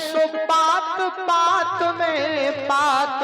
सो बात बात में बात।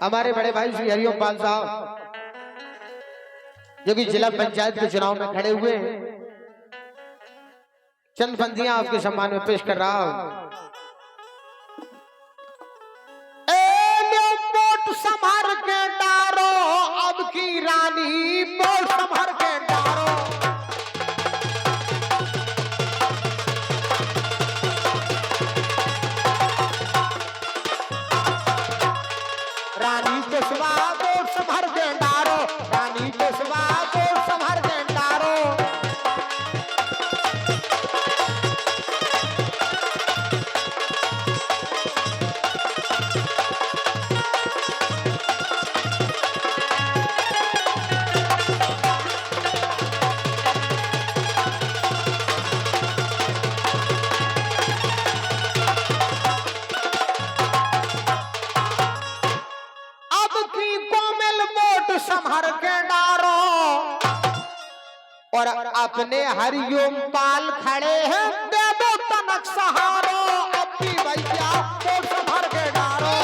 हमारे बड़े भाई श्री हरिओम पाल साहब जो कि जिला पंचायत के चुनाव में खड़े हुए हैं, चंद पंक्तियां आपके सम्मान में पेश कर रहा हूं। संभर के डारो अब की रानी, बोल संभर के डारो। रानी के सिवा बोल संभर के डारो, रानी के सिवा बोल संभर के डारो। संभर के डारो और अपने हरिओम पाल खड़े हैं, दे दो तनक सहारो। अब की भैया तो संभर के डारो।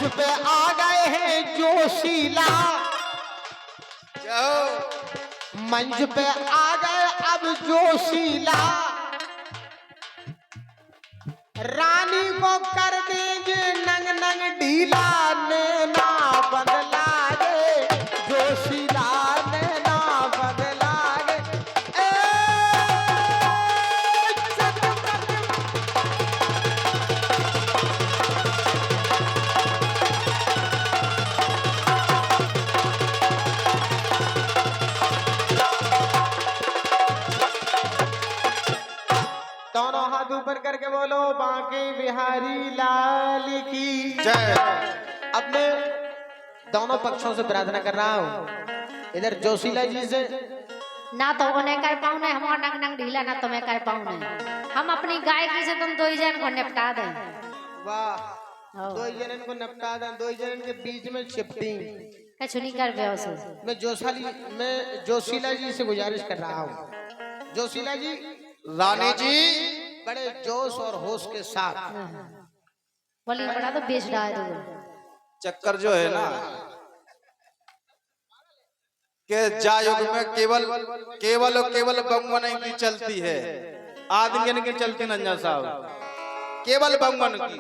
पे आ गए हैं जोशीला, मंच पे आ गए अब जोशीला। रानी को कर देंगे नंग नंग ढीला, नैना बदला गे जोशीला, नैना बदला गे। दोनों हाथ ऊपर करके बोलो बांके बिहारी लाल की जय। अब मैं दोनों पक्षों से प्रार्थना कर रहा हूँ, इधर जोशीला जी से ना तो उन्हें कर पाऊँ ना हमारा नंग नंग ढीला, ना तो मैं कर पाऊँ ना। हम अपनी गायकी से तुम दो ही जन को निपटा दें। वाह, दो ही जन को निपटा दें, दो ही जन के बीच में चिपटी कुछ नहीं कर पाओ। मैं जोशीला जी से गुजारिश कर रहा हूँ, जोशीला जी रानी जी बड़े जोश और होश के साथ बोली बड़ा तो बेच रहा है। चक्कर जो है ना के जायुग में केवल केवल और केवल बंगवन की चलती है, आदमी की चलती नंजा साहब, केवल बंगवन की।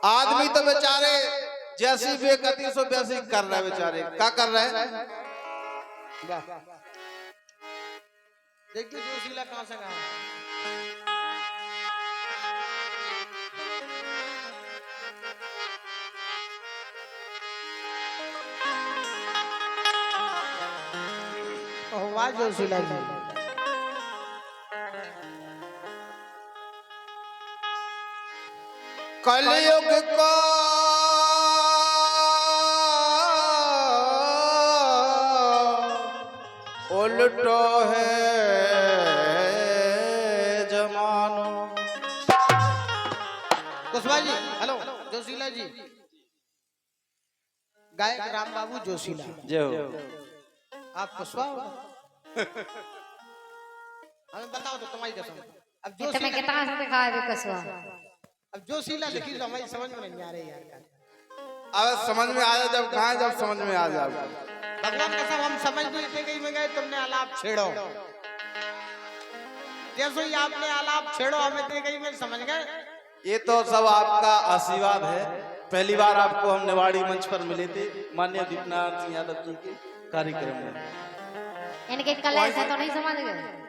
आदमी तो बेचारे जैसी बेकती सो वैसी कर रहे, बेचारे क्या कर रहे हैं। देखिए जोशीला कहां से कहां। वाह जोशीला जी, कलयुग को उल्टो है जमानो। कुशवाहा जी हेलो, जोशीला जी गायक राम बाबू जोशीला जय हो। आप कुशवाहा हमें बताओ तो तुम्हारी कसम। अब जोशीला कितना से दिखा है कुशवाहा। अब जोशीला लिखी तो हमारी समझ में नहीं आ रही यार। अब समझ में आ जाए जब कहाँ, जब समझ में आ जाए। भगवान का सब हम समझ नहीं थे कहीं में गए, तुमने आलाप छेड़ो। जैसे ही आपने आलाप छेड़ो हमें थे कहीं में समझ गए। ये तो सब आपका आशीर्वाद है। पहली बार आपको हम निवाड़ी मंच पर मिले थे माननीय दीपनाथ सिंह यादव जी के कार्यक्रम में। इनके कला से तो नहीं समझ गए।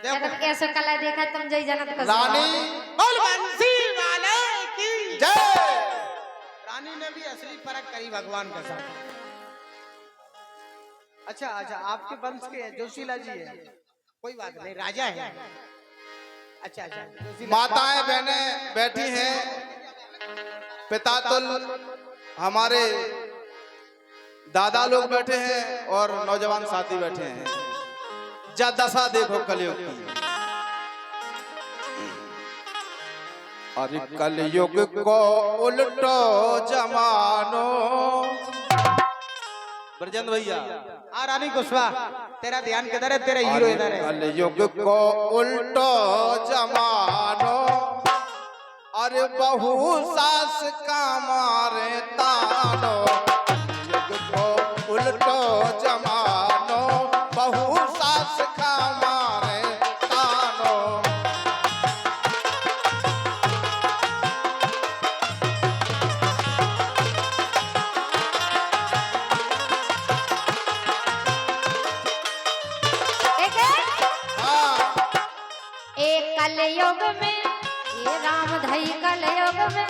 जब कैसे कला देखा तुम जय जनत का रानी बोल बंसी वाले की जय। रानी ने भी असली परख करी भगवान का साथ। अच्छा अच्छा, आपके वंश के जोशीला जी है, कोई बात नहीं, राजा है। अच्छा अच्छा, माताएं बहनें बैठी हैं, पिता तुल हमारे दादा लोग बैठे हैं और नौजवान साथी बैठे हैं। जा दशा देखो कलयुग की। अरे कलयुग को उल्टो जमानो। ब्रजेंद्र भैया आ रानी कुशवा, तेरा ध्यान किधर है? तेरा हीरो इधर है। कलयुग को उल्टो जमानो, अरे बहू सास का मारे तानो। कलयुग को उल्टो जमानो, बहू सास का मारे तानो। एक कलयुग में ये राम धई कलयुग में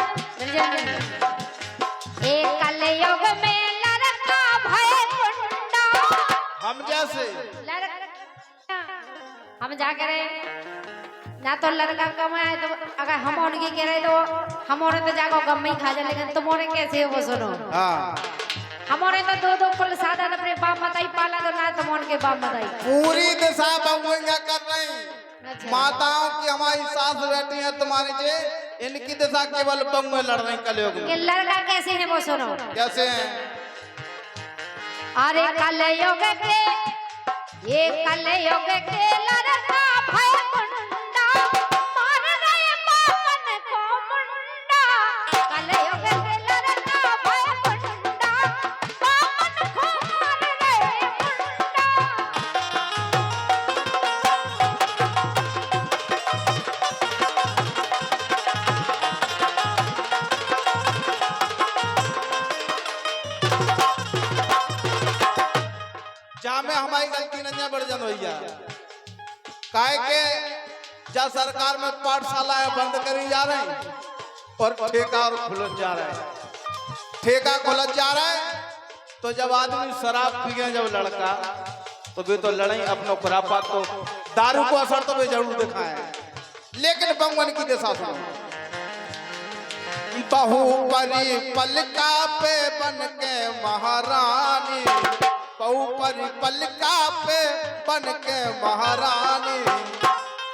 एक कलयुग में लड़का भय कुंडा। हम जैसे लड़का हम जा करे ना तो लड़का कमाए तो अगर हम उनकी कह रहे तो हमारे तो जागो गम ही खा जाए, लेकिन तुम्हारे कैसे हो सुनो। हाँ हमारे तो दो कुल सादा अपने बाप माताई पाला तो ना तुम उनके बाप माताई पूरी दिशा बंगुआ कर रही। माताओं की हमारी सास बैठी है तुम्हारी जे, इनकी दिशा केवल बंगुए लड़ रही कलयुग में। कि लड़का कैसे है वो सुनो। कैसे हैं? अरे कलयुग के ये कलयुग के लड़का भय कुंडा, मार रहे बापन को मुंडा। कलयुग के लड़का भय कुंडा, बापन को मार रहे मुंडा। जा में हमारी गलती नहीं बढ़ जान भैया। काहे के जा सरकार में पाठशाला बंद करी जा रहे हैं और ठेका और खुलत जा रहा है। ठेका खुलत जा रहा है तो जब आदमी शराब पिए, जब लड़का तो वे तो लड़ाई अपनो खुरापा तो दारू को असर तो वे जरूर दिखा है। लेकिन बंगवन की दिशा सुनो। बहू परी पलका पे बन के महारानी, बहू परी पलका पे बन के महारानी।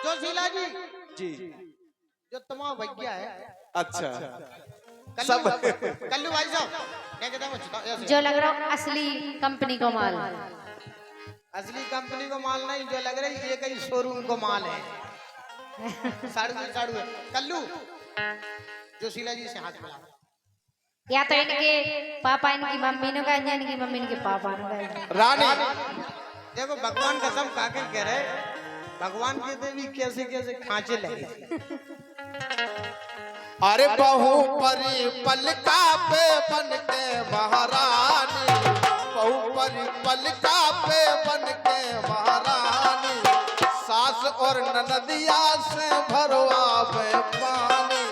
जोशीला जी जी जो तुम्हारा भैया है, अच्छा सब कल्लू भाई साहब क्या कहते हैं? जो लग रहा है असली कंपनी को माल। असली कंपनी को माल नहीं, जो लग रही है ये कहीं शोरूम को माल है। साड़ू है। कल्लू जोशीला जी से हाथ मिला। या तो इनके पापा इनकी मम्मी ने कहा, इनकी मम्मी इनके पापा ने कहा। रानी देखो भगवान कसम काके कह रहे, भगवान के देवी कैसे कैसे खांचे लगे। अरे बहू परी पलका पे बन के महारानी, बहू परी पलका पे बन के महारानी। सास और ननदिया से भरवावे पानी।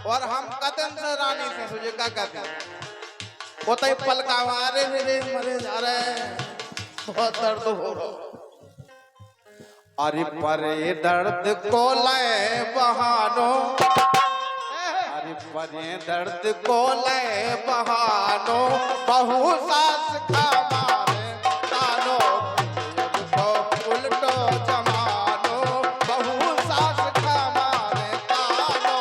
और हम कदम से रानी से तुझे क्या कहते हैं? वो तो पलका मारे मेरे मरे जा रहे, बहुत दर्द हो रहा। अरे परे दर्द को ले बहानो, अरे परे दर्द को ले बहानो। बहू सास का मारे तानो, को उल्टो जमानो। बहू सास का मारे तानो।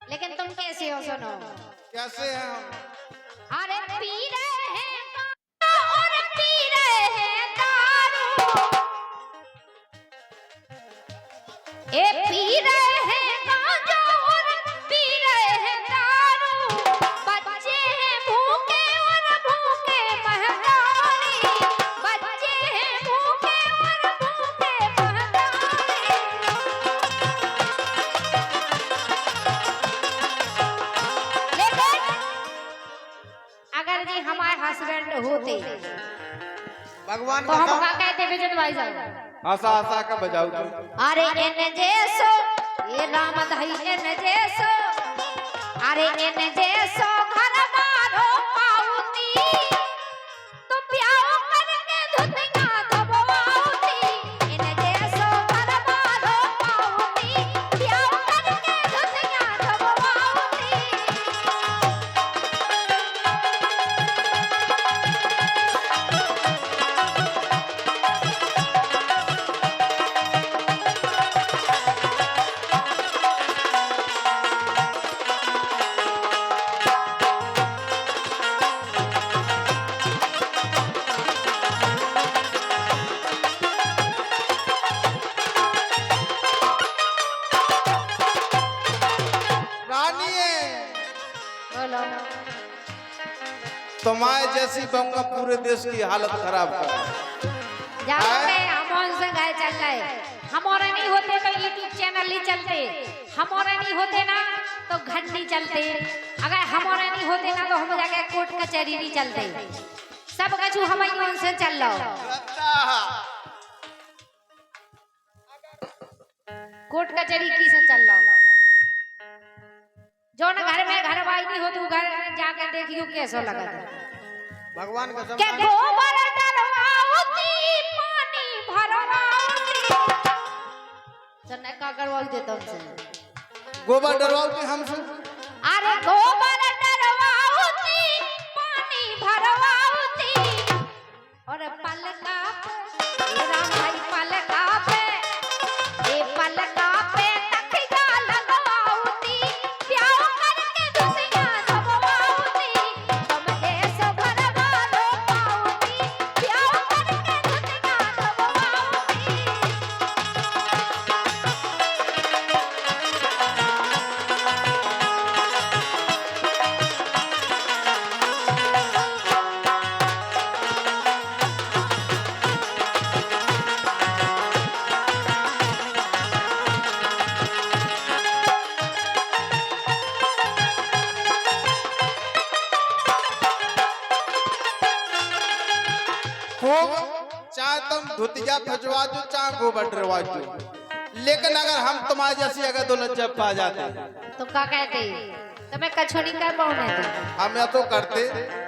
लेकिन तुम कैसे हो सुनो। कैसे हैं हम? अरे पी रहे हैं गांजा और पी रहे हैं दारू। ए पी रहे हैं गांजा और पी रहे हैं दारू। बच्चे होते भगवान तो हम कसम का कहते विजन भाई साहब आशा आशा का बजाओ तुम। अरे एन जैसो ये राम दही एन जैसो अरे एन जैसो घर मारो पाऊती तो प्याओ करके धुतिया दबवाऊती एन जैसो घर मारो पाऊती प्याओ करके धुतिया दबवाऊती रानी बोलो तुम्हारे जैसी बंगा पूरे देश की हालत खराब कर। जाके हमों से गाय चल रहे हमारे नहीं होते तो यूट्यूब चैनल नहीं चलते हमारे नहीं होते ना तो घर नहीं चलते अगर हमारे नहीं होते ना तो हम जाके कोर्ट कचहरी नहीं चलते सब कछु हम से चल रहा कोर्ट कचहरी की से चल रहा जो न घर में घर वाई नहीं हो तू घर जाकर देखियो कैसा लगा था भगवान कसम के गोबर डलवाऊती पानी भरवाऊती सन्ने का करवाई दे तुमसे गोबर डरवाओगे हमसे? अरे गोबर डलवाऊती पानी भरवाऊती और पलका पे राम भाई पलका पे ये पलका पे तकिया लगवाऊती प्याओ करके दुनिया दबवाऊती तुम जैसो भरवा लो पाऊती प्याओ करके दुनिया दबवाऊती खूब चाहे तुम धुतिया फजवा दो चाहे गोबर डरवा दो, लेकिन अगर हम तुम्हारे जैसी अगर दो लज्जा पा जाते तो क्या कहते तुम्हें कछु नहीं कर पाऊने हम या तो करते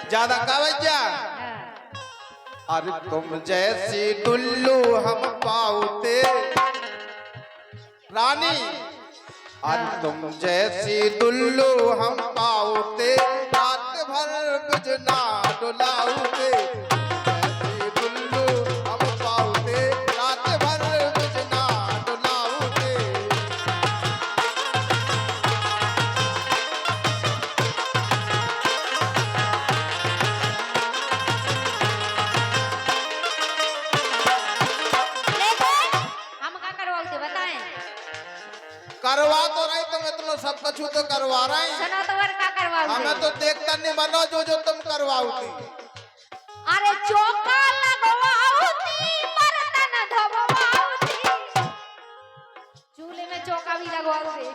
ज्यादा कावज्जा। अरे तुम जैसी दुल्लू हम पाऊते रानी, अरे तुम जैसी दुल्लू हम पाऊते रात भर बिजना डुलाऊते जैसी दुल्लू हम पाऊते रात भर बिजना डुलाऊते। लेकिन हम क्या करवाते बताएं करवा तो नहीं, तुम इतना सब कुछ तो करवा रहे हैं, सुनो तो वर क्या करवाते हमें तो देखता नहीं बनो जो जो तुम करवाओगी। अरे चौका लगवाऊती बर्तन धोवाऊती चूल्हे में चौका भी लगवाऊती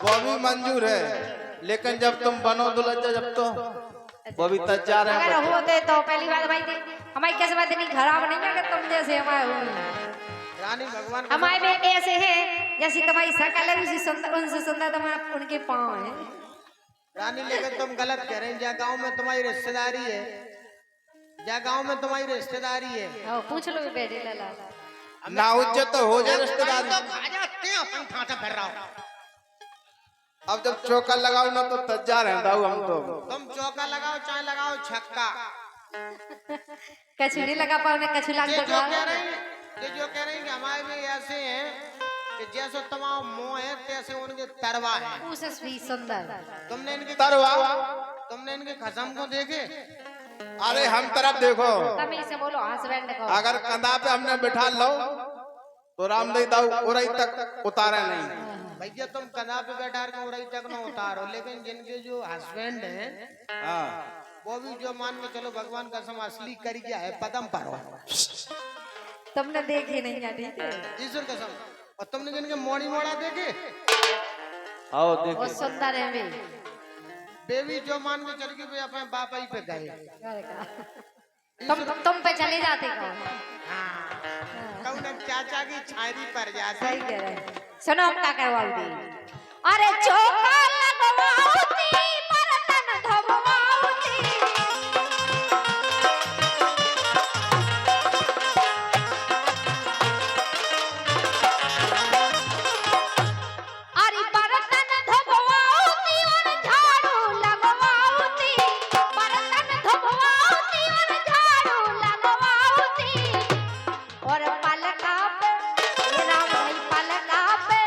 वो भी मंजूर है, लेकिन जब तुम बनो दुल्हन जब तो वो भी तैयार अगर है। होते तो पहली बात भाई हमारी कैसे बात नहीं खराब नहीं है अगर तुम जैसे हमारे हो रानी भगवान कसम हमारे बेटे ऐसे हैं जैसी तुम्हारी शकल है उसी सुंदर उनसे सुंदर तुम्हारे उनके पाँव हैं रानी, लेकिन तुम गलत कह रहे हैं। जा गांव में तुम्हारी रिश्तेदारी है, जा गांव में तुम्हारी रिश्तेदारी है। आओ, पूछ लो बेटे लाला ना उज्जत तो हो जाए रिश्तेदारी। तो खा जाते हैं अपन ठाठा फिर रहा हूं। अब जब चौका लगाओ ना तो तैयार है दाऊ हम तो। तुम चौका लगाओ चाहे लगाओ छक्का, कछु नहीं लगा पाओ ने कछु लाग ये तो जो कह रहे हैं ये जो कह रहे हैं कि हमारे भी ऐसे हैं कि जैसे तुम्हारा मुंह है तैसे उनके तरवा है। उसे भी सुंदर तुमने इनके खसम को देखे? अरे हम तरफ देखो, तुम इसे बोलो हस्बैंड को अगर कंधा पे हमने बिठा लो तो रामदेव दाऊ उरई तक उतारे नहीं। भैया तुम कदा पे बैठा कर उड़ाई तक न उतारो, लेकिन जिनके जो हस्बैंड हैं हाँ वो भी जो मान के चलो भगवान कसम असली कर गया है पदम पर तुमने देखे नहीं है ठीक है ईश्वर कसम। और तुमने जिनके मोड़ी मोड़ा देखे आओ वो देखो सुंदर है वे बेबी जो मान के चल के वे अपने बाप ही पे गए। तुम पे चले जाते कहो। कौन चाचा की छायरी पर जाते। सही कह रहे। सुनो हम क्या करवाऊंगी। अरे चौका लगवाऊंगी बर्तन धोवाऊंगी। अरे बर्तन धोवाऊंगी और झाड़ू लगवाऊंगी। बर्तन धोवाऊंगी और झाड़ू लगवाऊंगी। और पलका पे ये राम भाई पलका पे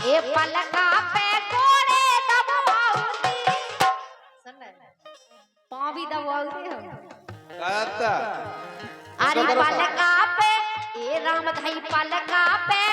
ये पलका पे कोड़े दबाऊंगी। सुन ले पाँव भी दबाऊंगी हम। कहता अरे पलका पे ये राम भाई पलका पे